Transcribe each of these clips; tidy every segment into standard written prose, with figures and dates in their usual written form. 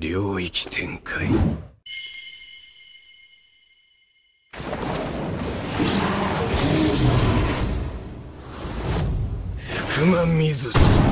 領域展開福間水師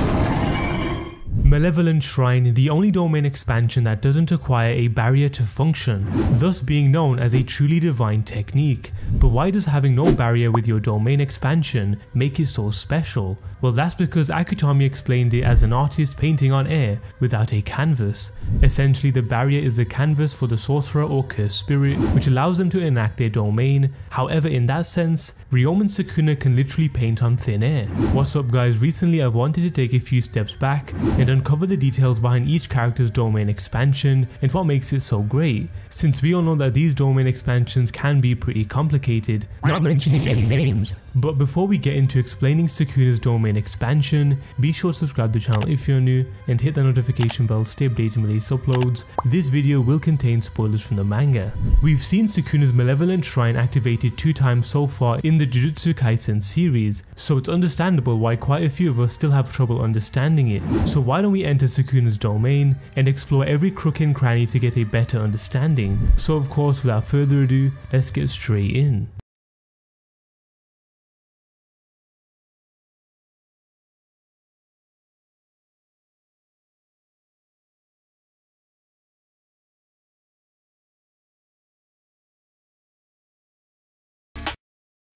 Malevolent Shrine, the only domain expansion that doesn't require a barrier to function, thus being known as a truly divine technique. But why does having no barrier with your domain expansion make it so special? Well, that's because Akutami explained it as an artist painting on air without a canvas. Essentially, the barrier is the canvas for the sorcerer or cursed spirit, which allows them to enact their domain. However, in that sense, Ryomen Sukuna can literally paint on thin air. What's up guys, recently I've wanted to take a few steps back and uncover the details behind each character's domain expansion and what makes it so great, since we all know that these domain expansions can be pretty complicated, not mentioning any names. But before we get into explaining Sukuna's domain expansion, be sure to subscribe to the channel if you're new and hit the notification bell to stay updated on latest uploads. This video will contain spoilers from the manga. We've seen Sukuna's Malevolent Shrine activated 2 times so far in the Jujutsu Kaisen series, so it's understandable why quite a few of us still have trouble understanding it. So why don't we enter Sukuna's domain and explore every crook and cranny to get a better understanding. So of course, without further ado, let's get straight in.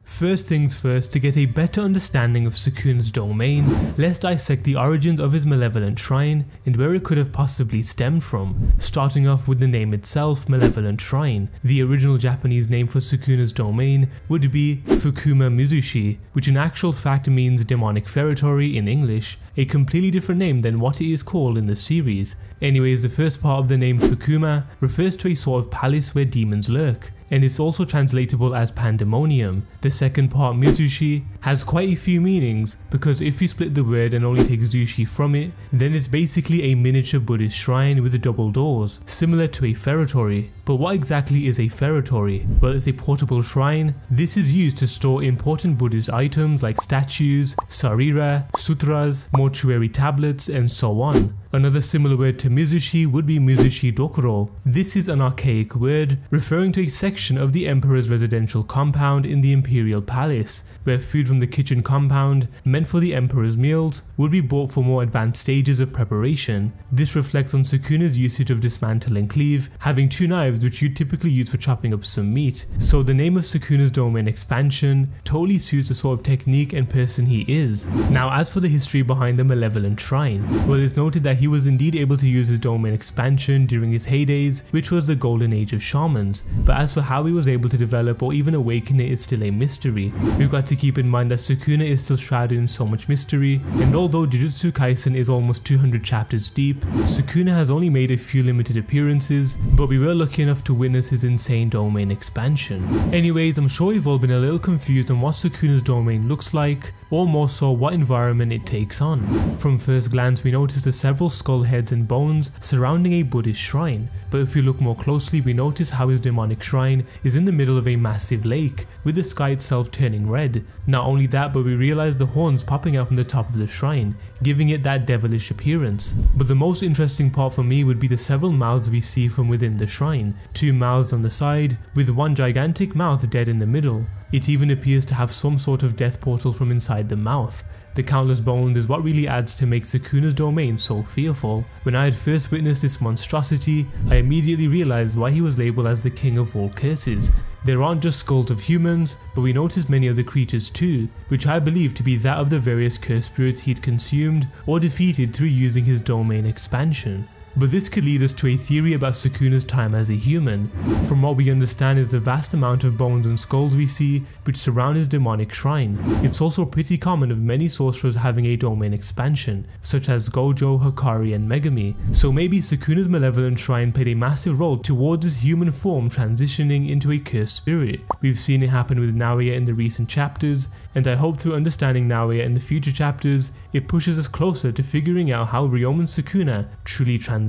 First things first, to get a better understanding of Sukuna's domain, let's dissect the origins of his Malevolent Shrine and where it could have possibly stemmed from. Starting off with the name itself, Malevolent Shrine. The original Japanese name for Sukuna's domain would be Fukuma Mizushi, which in actual fact means demonic feretory in English, a completely different name than what it is called in the series. Anyways, the first part of the name Fukuma refers to a sort of palace where demons lurk, and it's also translatable as pandemonium. The second part, Mizushi, has quite a few meanings, because if you split the word and only take Zushi from it, then it's basically a miniature Buddhist shrine with double doors, similar to a feretory. But what exactly is a feretory? Well, it's a portable shrine. This is used to store important Buddhist items like statues, sarira, sutras, mortuary tablets, and so on. Another similar word to Mizushi would be Mizushi Dokuro. This is an archaic word referring to a section of the emperor's residential compound in the imperial palace, where food from the kitchen compound, meant for the emperor's meals, would be bought for more advanced stages of preparation. This reflects on Sukuna's usage of dismantle and cleave, having 2 knives which you'd typically use for chopping up some meat. So the name of Sukuna's domain expansion totally suits the sort of technique and person he is. Now as for the history behind the Malevolent Shrine, well, it's noted that he was indeed able to use his domain expansion during his heydays, which was the golden age of shamans, but as for how he was able to develop or even awaken it is still a mystery. We've got to keep in mind that Sukuna is still shrouded in so much mystery, and although Jujutsu Kaisen is almost 200 chapters deep, Sukuna has only made a few limited appearances, but we were lucky enough to witness his insane domain expansion. Anyways, I'm sure we've all been a little confused on what Sukuna's domain looks like, or more so what environment it takes on. From first glance we notice the several skull heads and bones surrounding a Buddhist shrine, but if we look more closely we notice how his demonic shrine is in the middle of a massive lake, with the sky itself turning red. Not only that, but we realize the horns popping out from the top of the shrine, giving it that devilish appearance. But the most interesting part for me would be the several mouths we see from within the shrine. 2 mouths on the side, with 1 gigantic mouth dead in the middle. It even appears to have some sort of death portal from inside the mouth. The countless bones is what really adds to make Sukuna's domain so fearful. When I had first witnessed this monstrosity, I immediately realized why he was labelled as the king of all curses. There aren't just skulls of humans, but we notice many other creatures too, which I believe to be that of the various cursed spirits he'd consumed or defeated through using his domain expansion. But this could lead us to a theory about Sukuna's time as a human. From what we understand is the vast amount of bones and skulls we see which surround his demonic shrine. It's also pretty common of many sorcerers having a domain expansion, such as Gojo, Hikari and Megami, so maybe Sukuna's Malevolent Shrine played a massive role towards his human form transitioning into a cursed spirit. We've seen it happen with Naoya in the recent chapters, and I hope through understanding Naoya in the future chapters, it pushes us closer to figuring out how Ryomen Sukuna truly transitioned.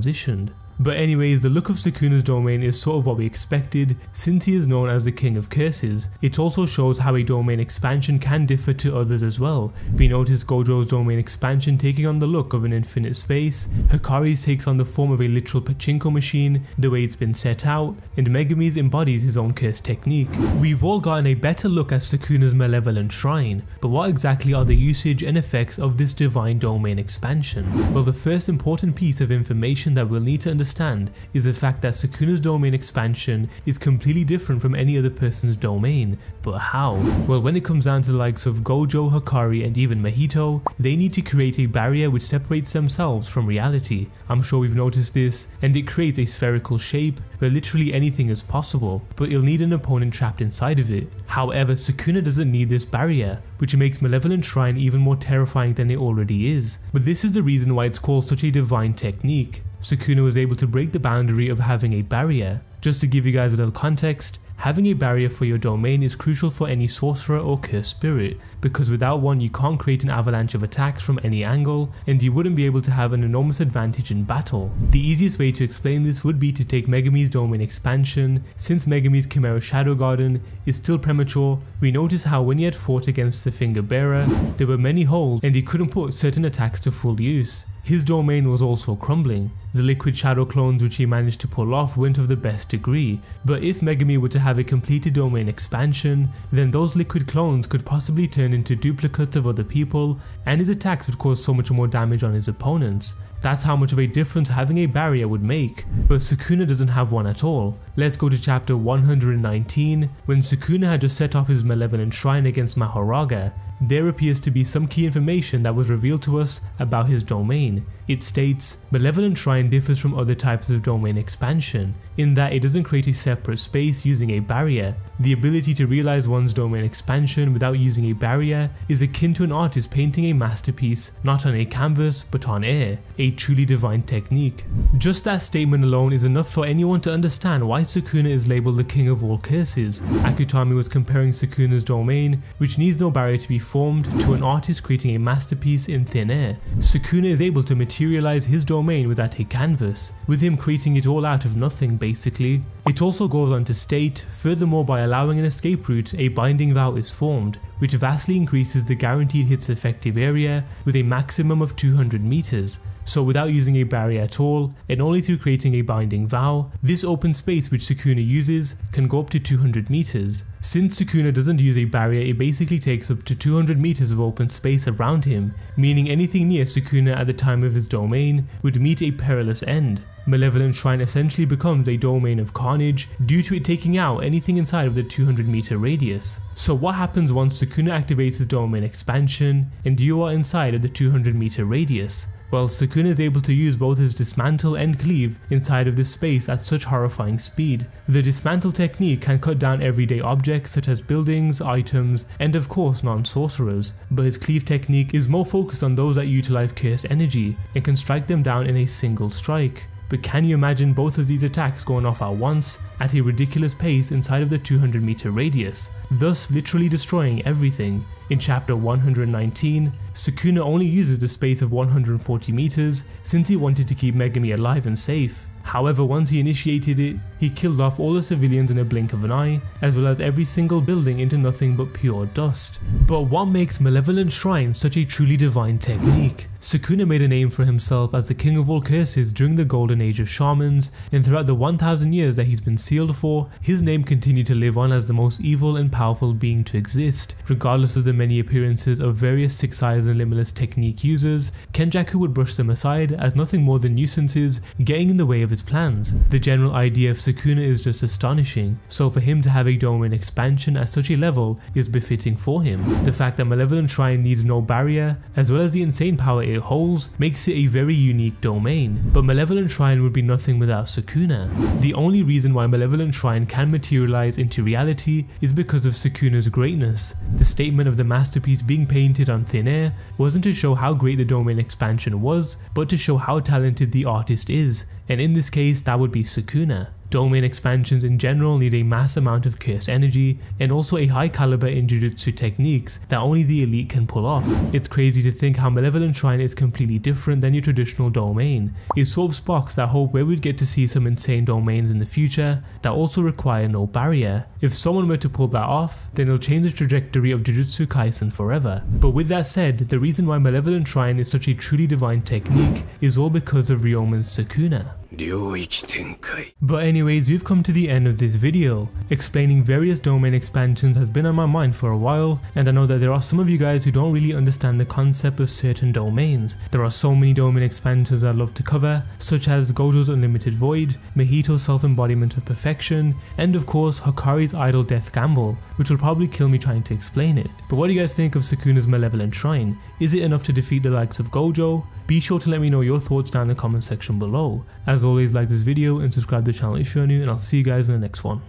But anyways, the look of Sukuna's domain is sort of what we expected since he is known as the King of Curses. It also shows how a domain expansion can differ to others as well. We notice Gojo's domain expansion taking on the look of an infinite space, Hikari's takes on the form of a literal pachinko machine, the way it's been set out, and Megami's embodies his own curse technique. We've all gotten a better look at Sukuna's Malevolent Shrine, but what exactly are the usage and effects of this divine domain expansion? Well, the first important piece of information that we'll need to understand is the fact that Sukuna's domain expansion is completely different from any other person's domain. But how? Well, when it comes down to the likes of Gojo, Hikari, and even Mahito, they need to create a barrier which separates themselves from reality. I'm sure we've noticed this, and it creates a spherical shape where literally anything is possible, but you'll need an opponent trapped inside of it. However, Sukuna doesn't need this barrier, which makes Malevolent Shrine even more terrifying than it already is. But this is the reason why it's called such a divine technique. Sukuna was able to break the boundary of having a barrier. Just to give you guys a little context, having a barrier for your domain is crucial for any sorcerer or cursed spirit, because without one you can't create an avalanche of attacks from any angle, and you wouldn't be able to have an enormous advantage in battle. The easiest way to explain this would be to take Megami's domain expansion. Since Megami's Chimera Shadow Garden is still premature, we notice how when he had fought against the Finger Bearer, there were many holes and he couldn't put certain attacks to full use. His domain was also crumbling. The liquid shadow clones which he managed to pull off weren't of the best degree, but if Megami were to have a completed domain expansion, then those liquid clones could possibly turn into duplicates of other people, and his attacks would cause so much more damage on his opponents. That's how much of a difference having a barrier would make, but Sukuna doesn't have one at all. Let's go to chapter 119, when Sukuna had just set off his Malevolent Shrine against Mahoraga. There appears to be some key information that was revealed to us about his domain. It states, Malevolent Shrine differs from other types of domain expansion, in that it doesn't create a separate space using a barrier. The ability to realize one's domain expansion without using a barrier is akin to an artist painting a masterpiece not on a canvas but on air, a truly divine technique. Just that statement alone is enough for anyone to understand why Sukuna is labeled the king of all curses. Akutami was comparing Sukuna's domain, which needs no barrier to be formed, to an artist creating a masterpiece in thin air. Sukuna is able to materialize his domain without a canvas, with him creating it all out of nothing basically. It also goes on to state, furthermore, by allowing an escape route, a binding vow is formed, which vastly increases the guaranteed hit's effective area with a maximum of 200 meters. So without using a barrier at all, and only through creating a binding vow, this open space which Sukuna uses can go up to 200 meters. Since Sukuna doesn't use a barrier, it basically takes up to 200 meters of open space around him, meaning anything near Sukuna at the time of his domain would meet a perilous end. Malevolent Shrine essentially becomes a domain of carnage due to it taking out anything inside of the 200 meter radius. So what happens once Sukuna activates his domain expansion and you are inside of the 200 meter radius? Well, Sukuna is able to use both his dismantle and cleave inside of this space at such horrifying speed. The dismantle technique can cut down everyday objects such as buildings, items, and of course non-sorcerers, but his cleave technique is more focused on those that utilize cursed energy and can strike them down in a single strike. But can you imagine both of these attacks going off at once at a ridiculous pace inside of the 200 meter radius, thus literally destroying everything? In chapter 119, Sukuna only uses the space of 140 meters since he wanted to keep Megami alive and safe. However, once he initiated it, he killed off all the civilians in a blink of an eye, as well as every single building into nothing but pure dust. But what makes Malevolent Shrine such a truly divine technique? Sukuna made a name for himself as the king of all curses during the golden age of shamans, and throughout the 1000 years that he's been sealed for, his name continued to live on as the most evil and powerful being to exist. Regardless of the many appearances of various six eyes and limitless technique users, Kenjaku would brush them aside as nothing more than nuisances getting in the way of his plans. The general idea of Sukuna is just astonishing, so for him to have a domain expansion at such a level is befitting for him. The fact that Malevolent Shrine needs no barrier, as well as the insane power it holds, makes it a very unique domain. But Malevolent Shrine would be nothing without Sukuna. The only reason why Malevolent Shrine can materialize into reality is because of Sukuna's greatness. The statement of the masterpiece being painted on thin air wasn't to show how great the domain expansion was, but to show how talented the artist is, and in this case that would be Sukuna. Domain expansions in general need a mass amount of cursed energy and also a high caliber in Jujutsu techniques that only the elite can pull off. It's crazy to think how Malevolent Shrine is completely different than your traditional domain. It sort of sparks that hope where we'd get to see some insane domains in the future that also require no barrier. If someone were to pull that off, then it'll change the trajectory of Jujutsu Kaisen forever. But with that said, the reason why Malevolent Shrine is such a truly divine technique is all because of Ryomen's Sukuna. But anyways, we've come to the end of this video. Explaining various domain expansions has been on my mind for a while, and I know that there are some of you guys who don't really understand the concept of certain domains. There are so many domain expansions I'd love to cover, such as Gojo's Unlimited Void, Mahito's Self-Embodiment of Perfection, and of course Hikari's Idle Death Gamble, which will probably kill me trying to explain it. But what do you guys think of Sukuna's Malevolent Shrine? Is it enough to defeat the likes of Gojo? Be sure to let me know your thoughts down in the comment section below. As always, like this video and subscribe to the channel if you're new, and I'll see you guys in the next one.